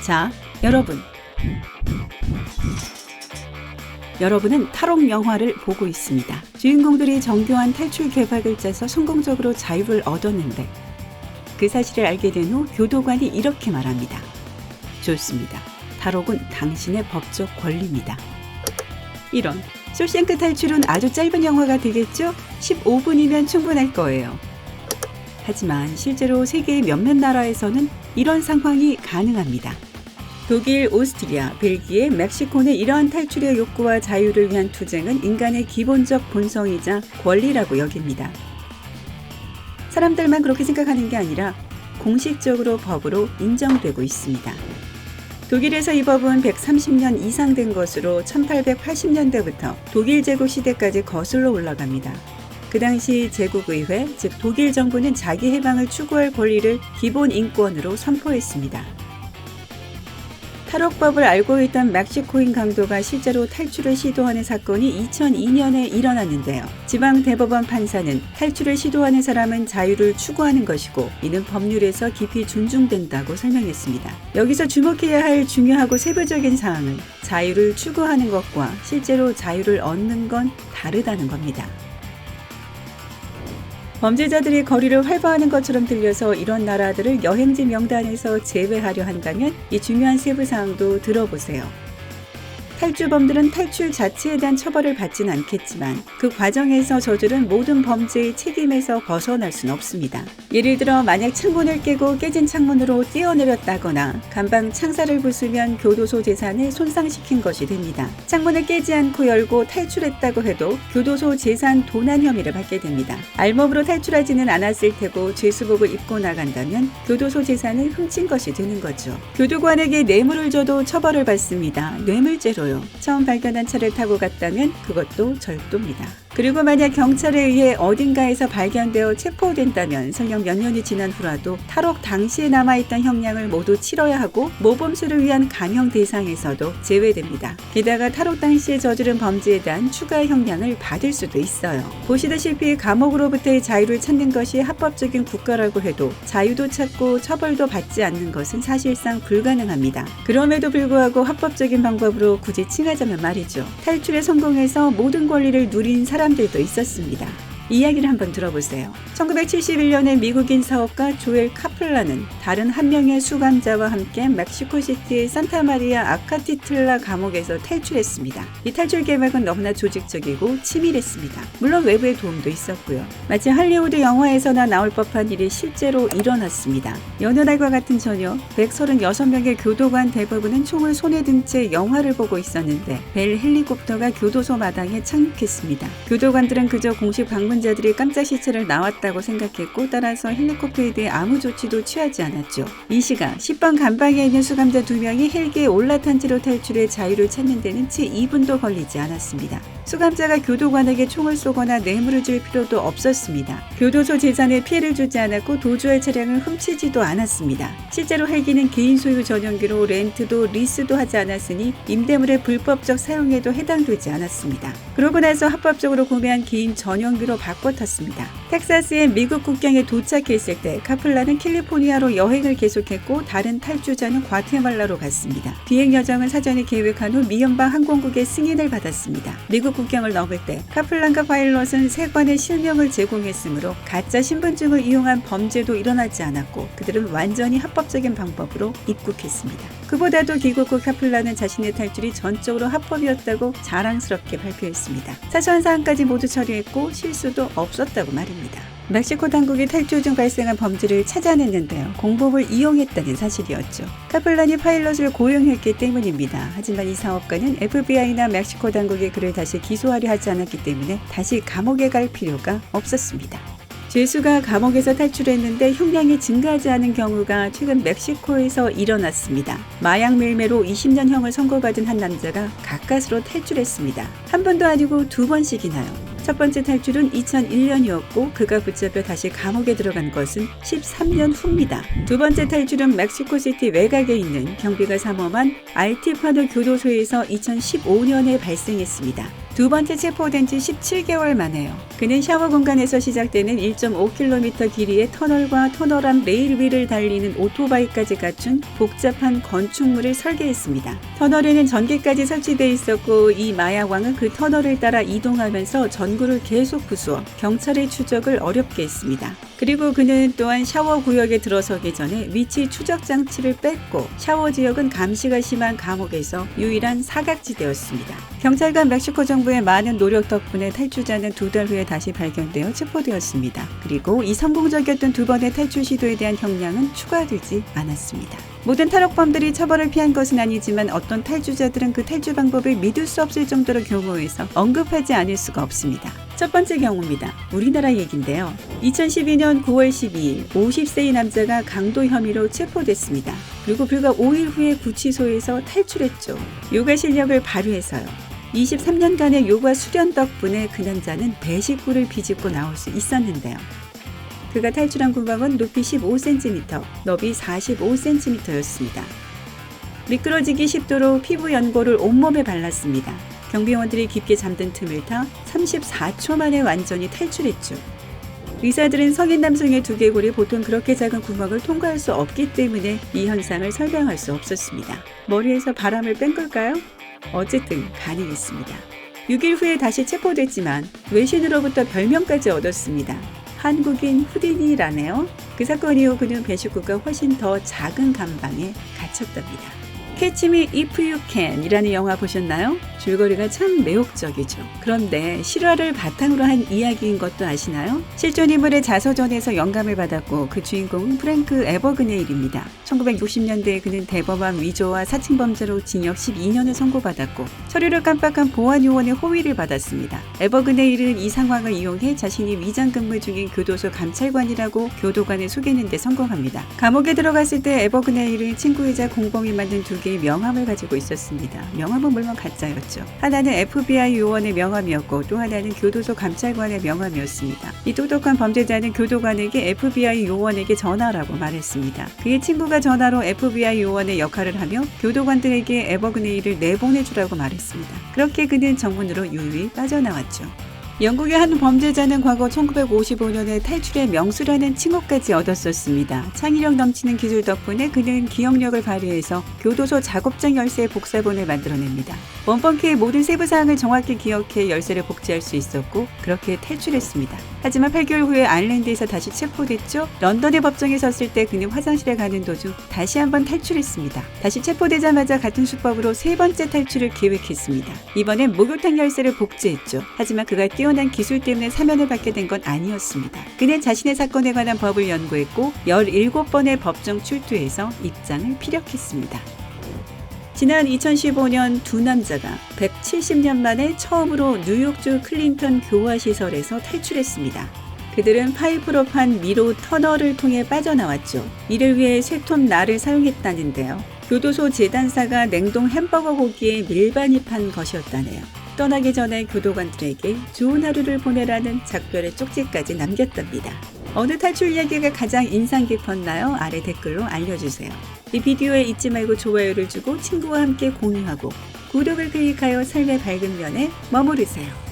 자, 여러분은 탈옥 영화를 보고 있습니다. 주인공들이 정교한 탈출 계획을 짜서 성공적으로 자유를 얻었는데 그 사실을 알게 된 후 교도관이 이렇게 말합니다. 좋습니다. 탈옥은 당신의 법적 권리입니다. 이런 쇼생크 탈출은 아주 짧은 영화가 되겠죠? 15분이면 충분할 거예요. 하지만 실제로 세계의 몇몇 나라에서는 이런 상황이 가능합니다. 독일, 오스트리아, 벨기에, 멕시코는 이러한 탈출의 욕구와 자유를 위한 투쟁은 인간의 기본적 본성이자 권리라고 여깁니다. 사람들만 그렇게 생각하는 게 아니라 공식적으로 법으로 인정되고 있습니다. 독일에서 이 법은 130년 이상 된 것으로 1880년대부터 독일 제국 시대까지 거슬러 올라갑니다. 그 당시 제국의회, 즉 독일 정부는 자기 해방을 추구할 권리를 기본 인권으로 선포했습니다. 탈옥법을 알고 있던 멕시코인 강도가 실제로 탈출을 시도하는 사건이 2002년에 일어났는데요. 지방대법원 판사는 탈출을 시도하는 사람은 자유를 추구하는 것이고 이는 법률에서 깊이 존중된다고 설명했습니다. 여기서 주목해야 할 중요하고 세부적인 사항은 자유를 추구하는 것과 실제로 자유를 얻는 건 다르다는 겁니다. 범죄자들이 거리를 활보하는 것처럼 들려서 이런 나라들을 여행지 명단에서 제외하려 한다면 이 중요한 세부사항도 들어보세요. 탈주범들은 탈출 자체에 대한 처벌을 받지는 않겠지만 그 과정에서 저지른 모든 범죄의 책임에서 벗어날 수는 없습니다. 예를 들어 만약 창문을 깨고 깨진 창문으로 뛰어내렸다거나 간방 창살을 부수면 교도소 재산을 손상시킨 것이 됩니다. 창문을 깨지 않고 열고 탈출했다고 해도 교도소 재산 도난 혐의를 받게 됩니다. 알몸으로 탈출하지는 않았을 테고 죄수복을 입고 나간다면 교도소 재산을 훔친 것이 되는 거죠. 교도관에게 뇌물을 줘도 처벌을 받습니다. 뇌물죄로요. 처음 발견한 차를 타고 갔다면 그것도 절도입니다. 그리고 만약 경찰에 의해 어딘가에서 발견되어 체포된다면 설령 몇 년이 지난 후라도 탈옥 당시에 남아있던 형량을 모두 치러야 하고 모범수를 위한 감형 대상에서도 제외됩니다. 게다가 탈옥 당시에 저지른 범죄에 대한 추가 형량을 받을 수도 있어요. 보시다시피 감옥으로부터의 자유를 찾는 것이 합법적인 국가라고 해도 자유도 찾고 처벌도 받지 않는 것은 사실상 불가능합니다. 그럼에도 불구하고 합법적인 방법으로 굳이 칭하자면 말이죠. 탈출에 성공해서 모든 권리를 누린 사람들도 있었습니다. 이야기를 한번 들어보세요. 1971년에 미국인 사업가 조엘 카플라는 다른 한 명의 수감자와 함께 멕시코시티의 산타마리아 아카티틀라 감옥에서 탈출했습니다. 이 탈출 계획은 너무나 조직적이고 치밀했습니다. 물론 외부의 도움도 있었고요. 마치 할리우드 영화에서나 나올 법한 일이 실제로 일어났습니다. 여느 날과 같은 저녁 136명의 교도관 대부분은 총을 손에 든 채 영화를 보고 있었는데 벨 헬리콥터가 교도소 마당에 착륙했습니다. 교도관들은 그저 공식 방문자들이 깜짝 시체를 나왔다고 생각했고 따라서 헬리콥터에 대해 아무 조치도 취하지 않았죠. 이 시각 10번 감방에 있는 수감자 2명이 헬기에 올라탄 채로 탈출해 자유를 찾는 데는 채 2분도 걸리지 않았습니다. 수감자가 교도관에게 총을 쏘거나 뇌물을 줄 필요도 없었습니다. 교도소 재산에 피해를 주지 않았고 도주할 차량을 훔치지도 않았습니다. 실제로 헬기는 개인 소유 전용기로 렌트도 리스도 하지 않았으니 임대물의 불법적 사용에도 해당되지 않았습니다. 그러고 나서 합법적으로 구매한 개인 전용기로 바꿔 탔습니다. 텍사스의 미국 국경에 도착했을 때 카플라는 캘리포니아로 여행을 계속했고 다른 탈주자는 과테말라로 갔습니다. 비행 여정은 사전에 계획한 후 미연방 항공국의 승인을 받았습니다. 미국 국경을 넘을 때 카플란과 파일럿은 세관의 실명을 제공했으므로 가짜 신분증을 이용한 범죄도 일어나지 않았고 그들은 완전히 합법적인 방법으로 입국했습니다. 그보다도 귀국 후 카플란은 자신의 탈출이 전적으로 합법이었다고 자랑스럽게 발표했습니다. 사소한 사항까지 모두 처리했고 실수도 없었다고 말입니다. 멕시코 당국이 탈출 중 발생한 범죄를 찾아냈는데요. 공범을 이용했다는 사실이었죠. 카플란이 파일럿을 고용했기 때문입니다. 하지만 이 사업가는 FBI나 멕시코 당국이 그를 다시 기소하려 하지 않았기 때문에 다시 감옥에 갈 필요가 없었습니다. 죄수가 감옥에서 탈출했는데 형량이 증가하지 않은 경우가 최근 멕시코에서 일어났습니다. 마약 밀매로 20년형을 선고받은 한 남자가 가까스로 탈출했습니다. 한 번도 아니고 2번씩이나요. 첫 번째 탈출은 2001년이었고 그가 붙잡혀 다시 감옥에 들어간 것은 13년 후입니다. 두 번째 탈출은 멕시코시티 외곽에 있는 경비가 삼엄한 알티파도 교도소에서 2015년에 발생했습니다. 두 번째 체포된 지 17개월 만에요. 그는 샤워 공간에서 시작되는 1.5km 길이의 터널과 터널 앞 레일 위를 달리는 오토바이까지 갖춘 복잡한 건축물을 설계했습니다. 터널에는 전기까지 설치되어 있었고 이 마약왕은 그 터널을 따라 이동하면서 전구를 계속 부수어 경찰의 추적을 어렵게 했습니다. 그리고 그는 또한 샤워 구역에 들어서기 전에 위치 추적 장치를 뺐고 샤워 지역은 감시가 심한 감옥에서 유일한 사각지대였습니다. 경찰과 멕시코 정부의 많은 노력 덕분에 탈주자는 2달 후에 다시 발견되어 체포되었습니다. 그리고 이 성공적이었던 두 번의 탈출 시도에 대한 형량은 추가되지 않았습니다. 모든 탈옥범들이 처벌을 피한 것은 아니지만 어떤 탈주자들은 그 탈주 방법을 믿을 수 없을 정도로 교모해서 언급하지 않을 수가 없습니다. 첫 번째 경우입니다. 우리나라 얘기인데요. 2012년 9월 12일 50세의 남자가 강도 혐의로 체포됐습니다. 그리고 불과 5일 후에 구치소에서 탈출했죠. 요가 실력을 발휘해서요. 23년간의 요가 수련 덕분에 그 남자는 배식구를 비집고 나올 수 있었는데요. 그가 탈출한 구멍은 높이 15cm, 너비 45cm였습니다. 미끄러지기 쉽도록 피부 연고를 온몸에 발랐습니다. 경비원들이 깊게 잠든 틈을 타 34초 만에 완전히 탈출했죠. 의사들은 성인 남성의 두개골이 보통 그렇게 작은 구멍을 통과할 수 없기 때문에 이 현상을 설명할 수 없었습니다. 머리에서 바람을 뺀 걸까요? 어쨌든 가능했습니다. 6일 후에 다시 체포됐지만 외신으로부터 별명까지 얻었습니다. 한국인 후디니라네요. 그 사건 이후 그는 배식구가 훨씬 더 작은 감방에 갇혔답니다. Catch Me If You Can 이라는 영화 보셨나요? 줄거리가 참 매혹적이죠. 그런데 실화를 바탕으로 한 이야기인 것도 아시나요? 실존 인물의 자서전에서 영감을 받았고 그 주인공은 프랭크 에버그네일입니다. 1960년대에 그는 대범한 위조와 사칭범죄로 징역 12년을 선고받았고 서류를 깜빡한 보안요원의 호의를 받았습니다. 에버그네일은 이 상황을 이용해 자신이 위장근무 중인 교도소 감찰관이라고 교도관에 속이는 데 성공합니다. 감옥에 들어갔을 때 에버그네일은 친구이자 공범이 만든 두 개의 명함을 가지고 있었습니다. 명함은 물론 가짜였죠. 하나는 FBI 요원의 명함이었고 또 하나는 교도소 감찰관의 명함이었습니다. 이 똑똑한 범죄자는 교도관에게 FBI 요원에게 전화라고 말했습니다. 그의 친구가 전화로 FBI 요원의 역할을 하며 교도관들에게 에버그네일을 내보내주라고 말했습니다. 그렇게 그는 정문으로 유유히 빠져나왔죠. 영국의 한 범죄자는 과거 1955년에 탈출의 명수라는 칭호까지 얻었었습니다. 창의력 넘치는 기술 덕분에 그는 기억력을 발휘해서 교도소 작업장 열쇠의 복사본을 만들어냅니다. 원펀키의 모든 세부사항을 정확히 기억해 열쇠를 복제할 수 있었고 그렇게 탈출했습니다. 하지만 8개월 후에 아일랜드에서 다시 체포됐죠. 런던의 법정에 섰을 때 그는 화장실에 가는 도중 다시 한번 탈출했습니다. 다시 체포되자마자 같은 수법으로 세 번째 탈출을 계획했습니다. 이번엔 목욕탕 열쇠를 복제했죠. 하지만 그가 뛰어난 기술 때문에 사면을 받게 된 건 아니었습니다. 그는 자신의 사건에 관한 법을 연구했고 17번의 법정 출두해서 입장을 피력했습니다. 지난 2015년 두 남자가 170년 만에 처음으로 뉴욕주 클린턴 교화시설에서 탈출했습니다. 그들은 파이프로 판 미로 터널을 통해 빠져나왔죠. 이를 위해 쇠톱 날을 사용했다는데요. 교도소 재단사가 냉동 햄버거 고기에 밀반입한 것이었다네요. 떠나기 전에 교도관들에게 좋은 하루를 보내라는 작별의 쪽지까지 남겼답니다. 어느 탈출 이야기가 가장 인상 깊었나요? 아래 댓글로 알려주세요. 이 비디오에 잊지 말고 좋아요를 주고 친구와 함께 공유하고 구독을 클릭하여 삶의 밝은 면에 머무르세요.